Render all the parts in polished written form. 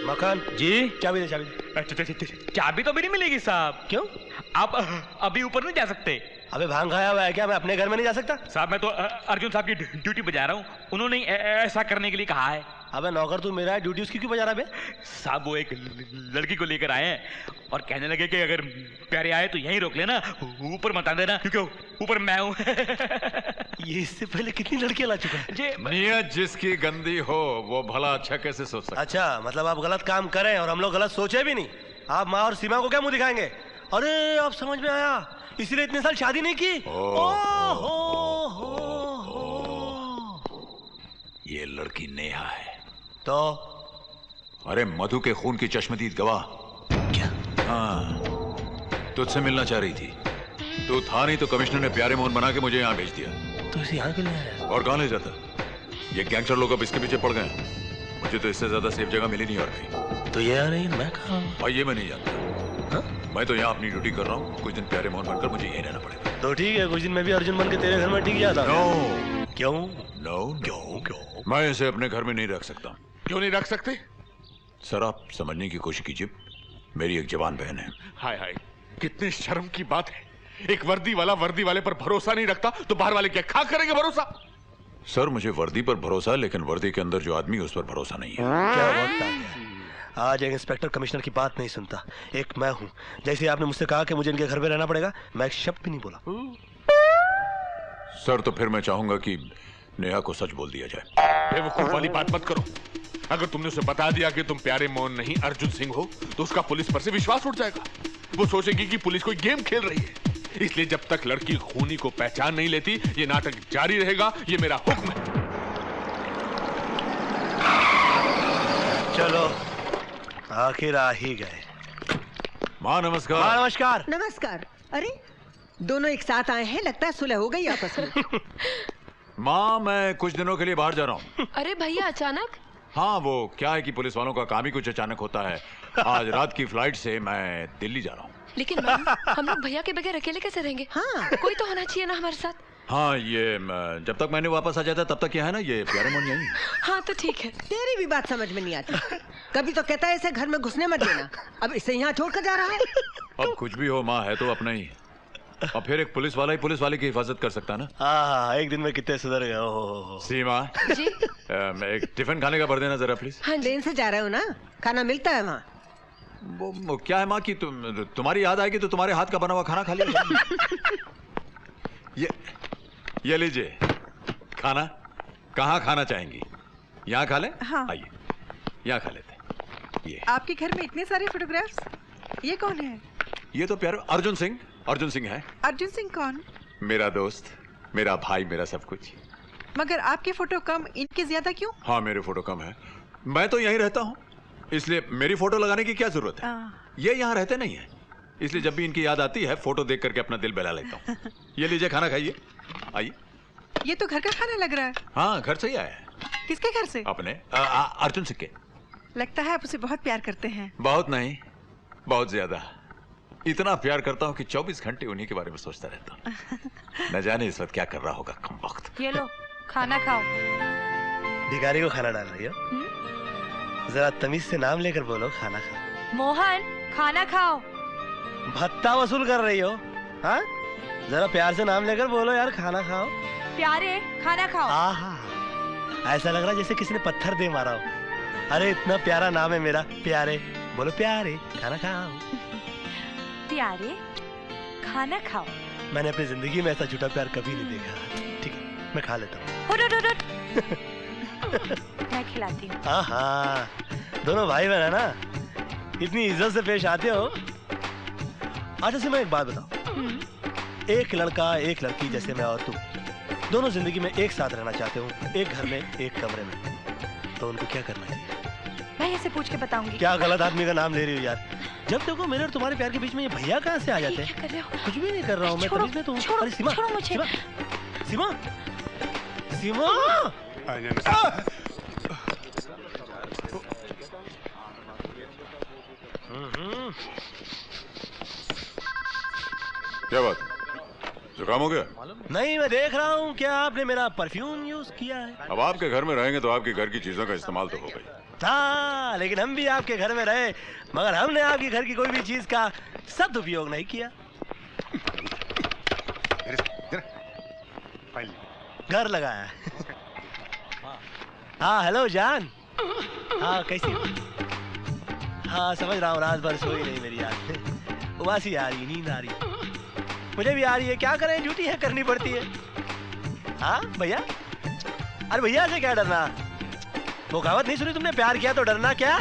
मकान जी चाबी दे, चाबी दे। चाबी तो भी नहीं मिलेगी साहब। क्यों? आप अभी ऊपर नहीं जा सकते। अबे भांग खाया हुआ है क्या? मैं अपने घर में नहीं जा सकता? साहब मैं तो अर्जुन साहब की ड्यूटी पे जा रहा हूँ, उन्होंने ऐसा करने के लिए कहा है। अबे नौकर तू मेरा है, ड्यूटी उसकी क्यों बजा रहा है बे? साहब वो एक लड़की को लेकर आए हैं और कहने लगे कि अगर प्यारे आए तो यहीं रोक लेना, ऊपर मत देना क्योंकि ऊपर मैं हूँ। ये इससे पहले कितनी लड़कियां ला चुका है? जी नियत जिसकी गंदी हो वो भला अच्छा कैसे सोच सकता? अच्छा, मतलब आप गलत काम करें और हम लोग गलत सोचे भी नहीं। आप माँ और सीमा को क्या मुंह दिखाएंगे? अरे अब समझ में आया, इसीलिए इतने साल शादी नहीं की। ये लड़की नेहा है तो अरे मधु के खून की चश्मदीद गवाह। क्या? हाँ, तुझसे मिलना चाह रही थी। तू था नहीं तो कमिश्नर ने प्यारे मोहन बना के मुझे यहाँ भेज दिया। तो इसे यहाँ क्यों ले आया? और कहाँ ले जाता? ये गैंगस्टर लोग अब इसके पीछे पड़ गए हैं। मुझे तो इससे ज्यादा सेफ जगह मिली नहीं और कहीं। तो ये आ रही है, मैं कहाँ हूँ? भाई ये मैं नहीं जानता। हाँ? मैं तो यहाँ अपनी ड्यूटी कर रहा हूँ। कुछ दिन प्यारे मोहन बनकर मुझे यहीं रहना पड़ेगा। तो ठीक है, कुछ दिन मैं भी अर्जुन बन के तेरे घर में टिक जाता। नो क्यों? नो क्यों? मैं इसे अपने घर में नहीं रख सकता। क्यों नहीं रख सकते? सर आप समझने की कोशिश कीजिए, मेरी एक जवान बहन है। हाय हाय, कितने शर्म की बात है। एक वर्दी वाला वर्दी वाले पर भरोसा नहीं रखता तो बाहर वाले क्या खा करेंगे भरोसा? सर मुझे वर्दी पर भरोसा है, लेकिन वर्दी के अंदर जो आदमी है उस पर भरोसा नहीं है। क्या वक्त आ गया। आज एक इंस्पेक्टर कमिश्नर की बात नहीं सुनता। एक मैं हूँ। जैसे आपने मुझसे कहा कि मुझे इनके घर में रहना पड़ेगा, मैं एक शब्द भी नहीं बोला। सर तो फिर मैं चाहूंगा कि नेहा को सच बोल दिया जाए। बेवकूफ वाली बात मत करो। अगर तुमने उसे बता दिया कि तुम प्यारे मोहन नहीं अर्जुन सिंह हो तो उसका पुलिस पर से विश्वास उठ जाएगा। वो सोचेगी कि पुलिस कोई गेम खेल रही है। इसलिए जब तक लड़की खूनी को पहचान नहीं लेती ये नाटक जारी रहेगा। ये मेरा हुक्म है। चलो आखिर आ ही गए। माँ नमस्कार। माँ नमस्कार। नमस्कार। अरे दोनों एक साथ आए हैं, लगता है सुलह हो गई आपस में। माँ मैं कुछ दिनों के लिए बाहर जा रहा हूँ। अरे भैया अचानक? हाँ वो क्या है कि पुलिस वालों का काम ही कुछ अचानक होता है। आज रात की फ्लाइट से मैं दिल्ली जा रहा हूँ। लेकिन मैम हम लोग भैया के बगैर अकेले कैसे रहेंगे? हाँ कोई तो होना चाहिए ना हमारे साथ। हाँ ये जब तक मैंने वापस आ जाता तब तक क्या है ना, ये प्यारे मोहन यहीं। हाँ तो ठीक है। तेरी भी बात समझ में नहीं आती। कभी तो कहता है इसे घर में घुसने मत देना, अब इसे यहाँ छोड़कर जा रहा है। अब कुछ भी हो माँ है तो अपना ही। और फिर एक पुलिस वाला ही पुलिस वाले की हिफाजत कर सकता है ना। हाँ एक दिन में कितने सुधर गए। ओहो। सीमा जी एक टिफिन खाने का भर देना जरा प्लीज। हाँ ट्रेन से जा रहे हो ना, खाना मिलता है वहाँ। वो क्या है माँ कि तुम्हारी याद आएगी तो तुम्हारे हाथ का बना हुआ खाना खा लिया। ये लीजिए खाना। कहाँ खाना चाहेंगी? यहाँ खा ले। हाँ। आइए यहाँ खा लेते। ये आपके घर में इतने सारे फोटोग्राफ्स, ये कौन है? ये तो प्यारे अर्जुन सिंह है। अर्जुन सिंह कौन? मेरा दोस्त, मेरा भाई, मेरा सब कुछ। मगर आपके फोटो कम, इनके ज्यादा क्यों? हाँ मेरे फोटो कम है, मैं तो यहीं रहता हूँ इसलिए मेरी फोटो लगाने की क्या जरूरत है। ये यहाँ रहते नहीं है इसलिए जब भी इनकी याद आती है फोटो देख करके अपना दिल बहला लेता हूँ। ये लीजिए खाना खाइए। आइए। ये तो घर का खाना लग रहा है। हाँ घर से ही आया है। किसके घर से? अपने अर्जुन सिंह के। लगता है आप उसे बहुत प्यार करते हैं। बहुत नहीं, बहुत ज्यादा। इतना प्यार करता हूँ कि 24 घंटे उन्हीं के बारे में सोचता रहता हूँ। न जाने इस वक्त क्या कर रहा होगा कम वक्त। ये लो खाना खाओ। भिखारी को खाना डाल रही हो? जरा तमीज से नाम लेकर बोलो, खाना खाओ। मोहन खाना खाओ। भत्ता वसूल कर रही हो? हाँ जरा प्यार से नाम लेकर बोलो यार, खाना खाओ। प्यारे खाना खाओ। आहा, ऐसा लग रहा जैसे किसी ने पत्थर दे मारा हो। अरे इतना प्यारा नाम है मेरा, प्यारे। बोलो प्यारे खाना खाओ। प्यारे खाना खाओ। मैंने अपनी जिंदगी में ऐसा झूठा प्यार कभी नहीं देखा। ठीक है मैं खा लेता हूँ। मैं खिलाती हूँ। हाँ दोनों भाई बहन है ना, इतनी इज्जत से पेश आते हो। अच्छा से मैं एक बात बताऊं, एक लड़का एक लड़की जैसे मैं और तू दोनों जिंदगी में एक साथ रहना चाहते हो, एक घर में एक कमरे में, तो उनको क्या करना चाहिए? मैं ऐसे पूछ के बताऊंगी। क्या गलत आदमी का नाम ले रही हो यार? जब देखो मेरे और तुम्हारे प्यार के बीच में ये भैया कहाँ से आ जाते हैं? क्या कर रहे हो? कुछ भी नहीं कर रहा हूँ मैं, तमीज में तो हूँ। अरे सीमा, छोड़ो मुझे। सीमा, सीमा, क्या बात, जुकाम हो गया? नहीं मैं देख रहा हूँ क्या आपने मेरा परफ्यूम यूज किया है। अब आपके घर में रहेंगे तो आपके घर की चीजों का इस्तेमाल तो हो गई। हाँ, लेकिन हम भी आपके घर में रहे, मगर हमने आपके घर की कोई भी चीज का सदुपयोग नहीं किया। घर लगाया। हाँ हेलो जान। हाँ कैसी हो? हाँ समझ रहा हूँ, रात भर सोई नहीं मेरी याद। उबासी आ रही है, नींद आ रही है, मुझे भी आ रही है। क्या करें, ड्यूटी है, करनी पड़ती है। हाँ भैया, अरे भैया से क्या डरना, वो कहावत नहीं सुनी तुमने, प्यार किया तो डरना क्या।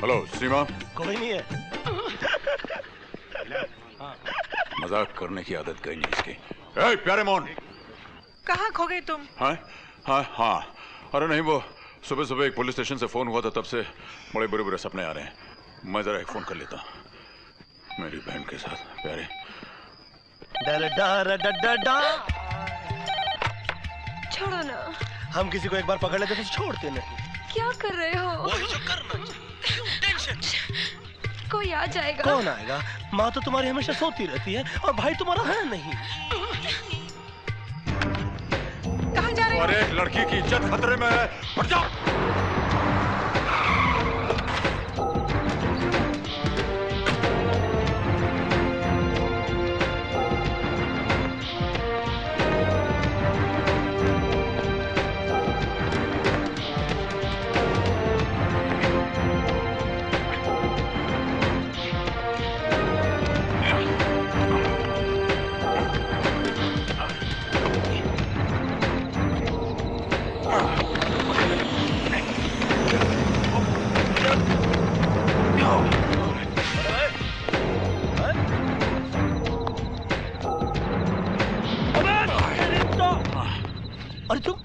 हेलो सीमा। कोई नहीं है। मजाक करने की आदत कहीं नहीं इसकी। ए, प्यारे मोहन, कहाँ खो गए तुम? हाँ हाँ हाँ, अरे नहीं, वो सुबह सुबह एक पुलिस स्टेशन से फोन हुआ था, तब से बड़े बुरे बुरे सपने आ रहे हैं। मैं जरा एक फोन कर लेता मेरी बहन के साथ। प्यारे डर डर डर डर डर। छोड़ो ना। हम किसी को एक बार पकड़ लेते तो छोड़ते नहीं। क्या कर रहे हो? वही जो करना चाहिए। टेंशन। कोई आ जाएगा। कौन आएगा? माँ तो तुम्हारी हमेशा सोती रहती है और भाई तुम्हारा है नहीं। कहाँ जा रहे हो? अरे एक लड़की की इज्जत खतरे में है, हट जाओ।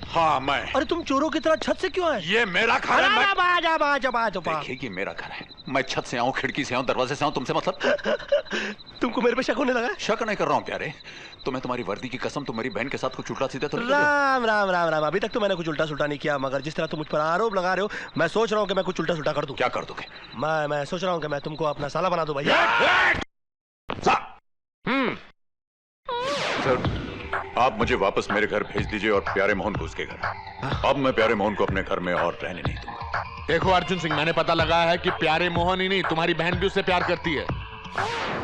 हाँ मैं। अरे तुम चोरों की तरह छत से क्यों आए? ये मेरा घर है। देखिए ये मेरा घर है, मैं छत से आऊं, खिड़की से आऊं, दरवाजे से आऊं, तुमसे मतलब? तुमको मेरे पे शक होने लगा? शक नहीं कर रहा हूं प्यारे, तुम्हें तुम्हारी वर्दी की कसम, तुम्हारी बहन के साथ कुछ उल्टा सीधा तो नहीं कर रहे हो? राम राम राम राम, अभी तक तो मैंने कुछ उल्टा सुल्टा नहीं किया, मगर जिस तरह तुम मुझ पर आरोप लगा रहे हो, मैं सोच रहा हूँ कि मैं कुछ उल्टा सुल्टा कर दूं। क्या कर दोगे? मैं सोच रहा हूँ कि मैं तुमको अपना साला बना दूं भैया। सर, आप मुझे वापस मेरे घर भेज दीजिए और प्यारे मोहन को उसके घर। अब मैं प्यारे मोहन को अपने घर में और रहने नहीं दूंगा। देखो अर्जुन सिंह, मैंने पता लगाया है कि प्यारे मोहन ही नहीं, तुम्हारी बहन भी उससे प्यार करती है।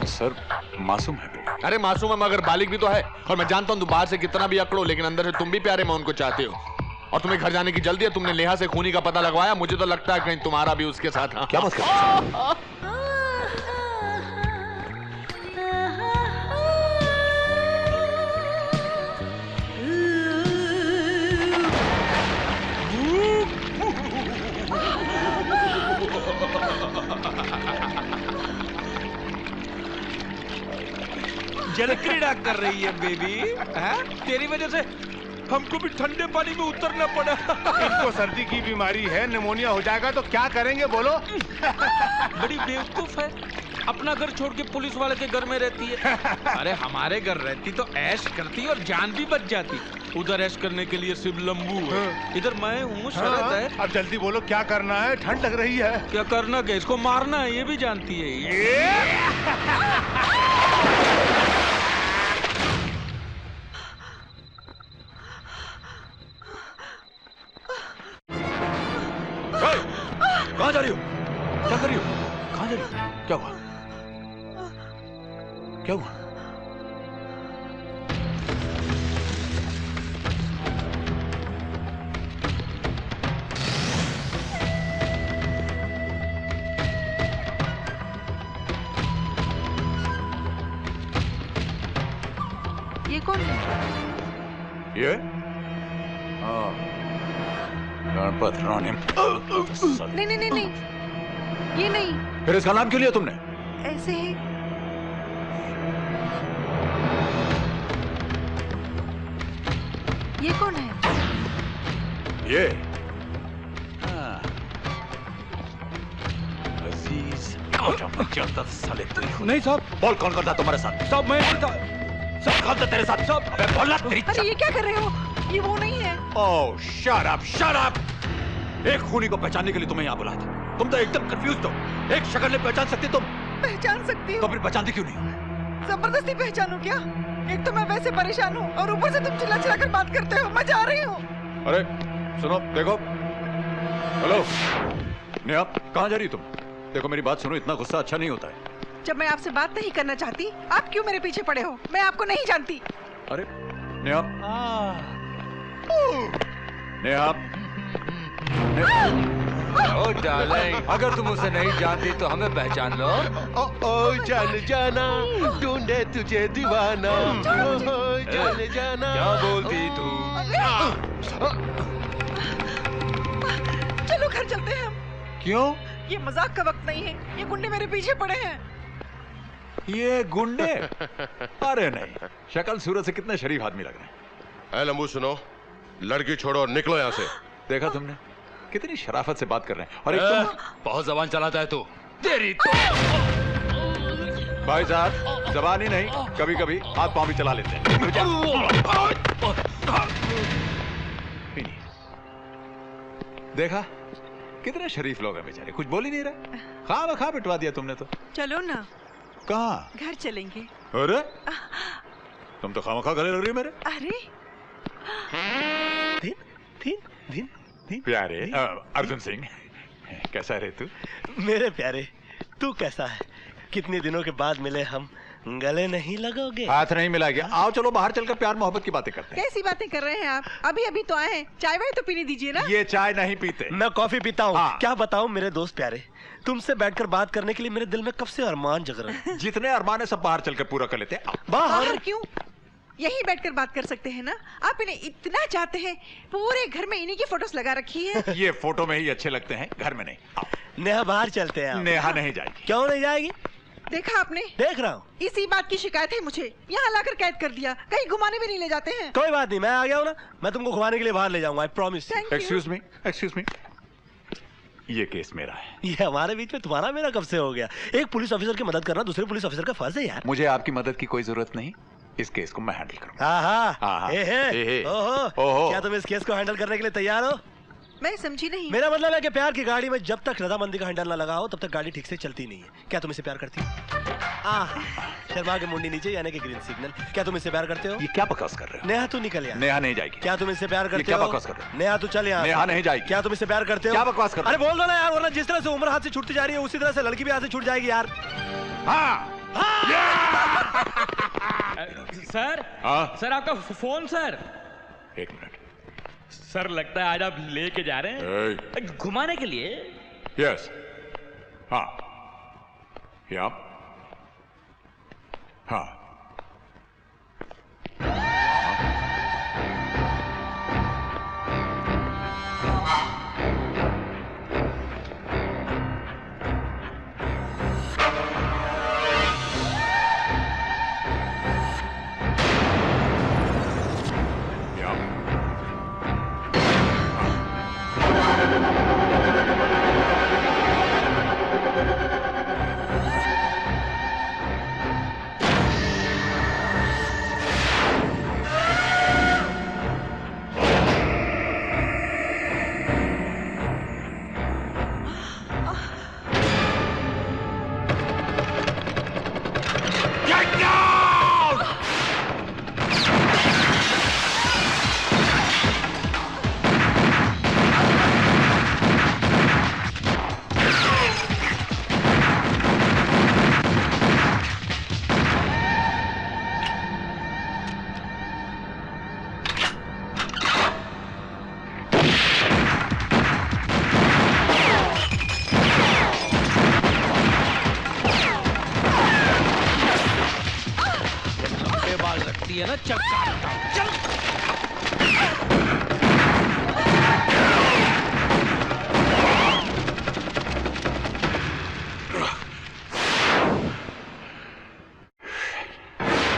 सर मासूम है वो। अरे मासूम है मगर बालिग भी तो है, और मैं जानता हूँ तुम बाहर से कितना भी अकड़ो, लेकिन अंदर से तुम भी प्यारे मोहन को चाहते हो, और तुम्हें घर जाने की जल्दी है। तुमने नेहा से खूनी का पता लगवाया, मुझे तो लगता है कहीं तुम्हारा भी उसके साथ। क्या बात कर रहे हो? जल क्रीड़ा कर रही है बेबी, तेरी वजह से हमको भी ठंडे पानी में उतरना पड़ा। इनको सर्दी की बीमारी है, निमोनिया हो जाएगा तो क्या करेंगे बोलो? बड़ी बेवकूफ है, अपना घर छोड़ के पुलिस वाले के घर में रहती है। अरे हमारे घर रहती तो ऐश करती और जान भी बच जाती। उधर ऐश करने के लिए सिर्फ लंबू है, इधर मैं हूँ, शरत है। अब जल्दी बोलो क्या करना है, ठंड लग रही है। क्या करना, क्या इसको मारना है, ये भी जानती है ये। कहाँ जा रही हो? क्या कर रही हो? कहाँ जा रही हो? क्या हुआ? क्या हुआ? ये कौन है? ये? हाँ, गणपत रानी। नहीं नहीं नहीं नहीं, ये नहीं। फिर इसका नाम क्यों लिया तुमने? ऐसे ही। ये कौन है? ये? हाँ, अजीज। साले तू। नहीं साहब। बोल कौन करता तुम्हारे साथ? साहब मैं नहीं था। सब कौन था तेरे साथ? साहब अबे बोलना तेरी। अरे ये क्या कर रहे हो? ये वो नहीं है। ओह शट अप, शट अप। एक खूनी को पहचानने के लिए तुम्हें यहाँ बुलाया था, तुम तो एकदम कंफ्यूज हो। एक शक्ल नहीं पहचान सकती तुम? पहचान सकती तो हूँ। फिर पहचानती क्यों नहीं? जबरदस्ती पहचानू क्या? एक तो मैं वैसे परेशान हूँ और ऊपर से तुम चिल्ला चिल्ला कर बात करते हो। मैं जा रही हूँ। अरे सुनो, देखो हेलो नेहा, कहाँ जा रही तुम? देखो मेरी बात सुनो, इतना गुस्सा अच्छा नहीं होता है। जब मैं आपसे बात नहीं करना चाहती, आप क्यों मेरे पीछे पड़े हो? मैं आपको नहीं जानती। अरे नेहा, नेहा, ओ डार्लिंग, अगर तुम उसे नहीं जानती तो हमें पहचान लो। ओ जान जाना, ढूंढे तुझे दीवाना। ओ जान जाना। क्या बोलती तू? चलो घर चलते हैं हम। क्यों? ये मजाक का वक्त नहीं है, ये गुंडे मेरे पीछे पड़े हैं। ये गुंडे? अरे नहीं, शक्ल सूरत से कितने शरीफ आदमी लग रहे हैं। ए लंबू सुनो, लड़की छोड़ो और निकलो यहाँ से। देखा तुमने कितनी शराफत से बात कर रहे हैं। और एक तुम बहुत जबान चलाता है तू। तेरी तो भाई साहब, जबान ही नहीं, कभी कभी हाथ पांव भी चला लेते हैं। देखा कितने शरीफ लोग हैं बेचारे, कुछ बोल ही नहीं रहे। खा पिटवा दिया तुमने तो। चलो ना, कहाँ? घर चलेंगे। अरे तुम तो खामखा गले लग रही हो मेरे। अरे दिन दिन दिन दिन प्यारे अर्जुन सिंह, कैसा रहे तू? मेरे प्यारे, तू कैसा है? कितने दिनों के बाद मिले हम, गले नहीं लगोगे? हाथ नहीं मिलाएगा। आओ चलो बाहर चलकर प्यार मोहब्बत की बातें करते हैं। कैसी बातें कर रहे हैं आप? अभी अभी तो आए हैं, चाय वाय तो पीने दीजिए ना। ये चाय नहीं पीते। मैं कॉफी पीता हूँ। हाँ। क्या बताऊँ मेरे दोस्त प्यारे, तुमसे बैठकर बात करने के लिए मेरे दिल में कब से अरमान जग रहे हैं। जितने अरमान है सब बाहर चलकर पूरा कर लेते हैं। आओ। बाहर क्यों? यहीं बैठकर बात कर सकते हैं ना। आप इन्हें इतना चाहते हैं, पूरे घर में इन्हीं की फोटोज लगा रखी है। ये फोटो में ही अच्छे लगते हैं, घर में नहीं। आओ। नेहा बाहर चलते हैं। नेहा नहीं जाएगी। क्यों नहीं जाएगी? देखा आपने? देख रहा हूँ। इसी बात की शिकायत है मुझे, यहाँ लाकर कैद कर दिया, कहीं घुमाने भी नहीं ले जाते हैं। कोई बात नहीं, मैं आ गया हूँ ना, मैं तुमको घुमाने के लिए बाहर ले जाऊंगा, आई प्रॉमिस। एक्सक्यूज मी, ये केस मेरा है। ये हमारे बीच में तुम्हारा मेरा कब से हो गया? एक पुलिस ऑफिसर की मदद करना दूसरे पुलिस ऑफिसर का फर्ज है यार। मुझे आपकी मदद की कोई जरूरत नहीं, इस केस को मैं हैंडल करूंगा। हाँ, ओहो, क्या तुम इस केस को हैंडल करने के लिए तैयार हो? मैं समझी नहीं। मेरा मतलब है कि प्यार की गाड़ी में जब तक रजामंदी का हैंडल ना लगा हो तब तक गाड़ी ठीक से चलती नहीं है। क्या तुम इससे प्यार करती हो? शर्मा के मुंडी नीचे यानी कि ग्रीन सिग्नल। क्या तुम इससे प्यार करते हो? ये क्या बकवास कर रहे हो? नेहा तू निकल यार। नेहा नहीं जाएगी। क्या तुम इससे प्यार करते क्या हो? बकवास कर रहे हो? नेहा तू चल यार। नेहा नहीं जाएगी। क्या तुम इससे प्यार करते हो? क्या बकवास कर रहे हो? अरे बोल दो ना यार, वरना जिस तरह से उम्र हाथ से छूटती जा रही है उसी तरह से लड़की भी हाथ से छूट जाएगी यार। सर, सर आपका फोन सर। एक मिनट। सर लगता है आज आप लेके जा रहे हैं घुमाने के लिए। यस, हाँ, या, हाँ। है ना, चल चल।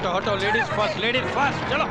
हटो, लेडीज फर्स्ट, चलो।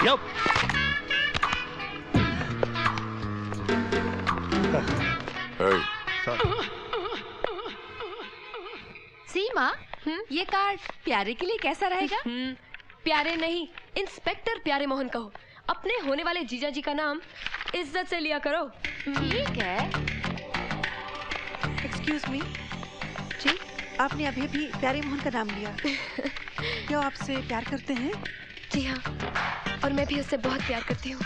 यप। सीमा, ये कार्ड प्यारे के लिए कैसा रहेगा? प्यारे नहीं, इंस्पेक्टर प्यारे मोहन कहो। अपने होने वाले जीजा जी का नाम इज्जत से लिया करो। ठीक है। एक्सक्यूज मी, जी, आपने अभी अभी प्यारे मोहन का नाम लिया। क्या वो आपसे प्यार करते हैं? जी हाँ, और मैं भी उससे बहुत प्यार करती हूँ।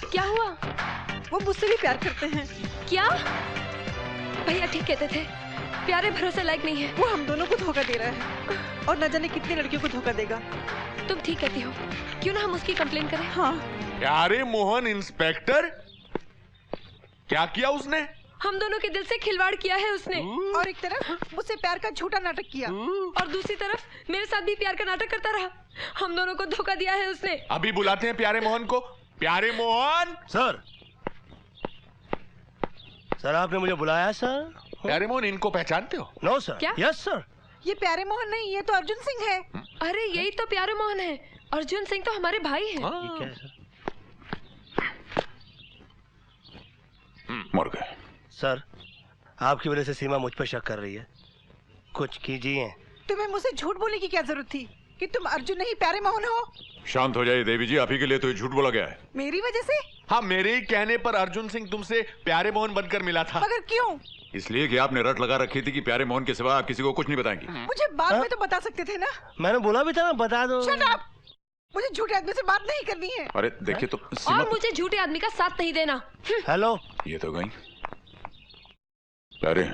क्या हुआ? वो मुझसे भी प्यार करते हैं। क्या? भैया ठीक कहते थे, प्यारे भरोसे लायक नहीं है। वो हम दोनों को धोखा दे रहा है और न जाने कितनी लड़कियों को धोखा देगा। तुम ठीक कहती हो, क्यों ना हम उसकी कंप्लेन करें? हाँ। प्यारे मोहन इंस्पेक्टर, क्या किया उसने? हम दोनों के दिल से खिलवाड़ किया है उसने। और एक तरफ मुझसे प्यार का झूठा नाटक किया और दूसरी तरफ मेरे साथ भी प्यार का नाटक करता रहा। हम दोनों को धोखा दिया है उसने। अभी बुलाते हैं प्यारे मोहन को। प्यारे मोहन। सर, सर आपने मुझे बुलाया सर? प्यारे मोहन, इनको पहचानते हो? No sir. क्या? Yes sir. ये प्यारे मोहन नहीं, ये तो अर्जुन सिंह है। अरे यही तो प्यारे मोहन है। अर्जुन सिंह तो हमारे भाई हैं। ये क्या है सर? मर गए। सर, आपकी वजह से सीमा मुझ पर शक कर रही है, कुछ कीजिए। तुम्हें मुझसे झूठ बोलने की क्या जरूरत थी कि तुम अर्जुन नहीं प्यारे मोहन हो? शांत हो जाइए देवी जी, आप ही के लिए तो ये झूठ बोला गया है। मेरी वजह से? हाँ, मेरे ही कहने पर अर्जुन सिंह तुमसे प्यारे मोहन बनकर मिला था। मगर क्यों? इसलिए कि आपने रट लगा रखी थी कि प्यारे मोहन के सिवा आप किसी को कुछ नहीं बताएंगी। मुझे बाद में तो बता सकते थे ना। मैंने बोला भी था ना, बता दो। Shut up! मुझे झूठे आदमी से बात नहीं करनी है। अरे देखिए तो और मुझे झूठे आदमी का साथ नहीं देना। हेलो। ये तो गई। अरे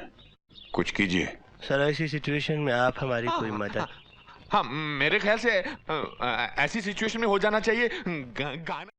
कुछ कीजिए सर, ऐसी सिचुएशन में आप हमारी कोई मदद। हाँ, मेरे ख्याल से ऐसी सिचुएशन में हो जाना चाहिए गाना।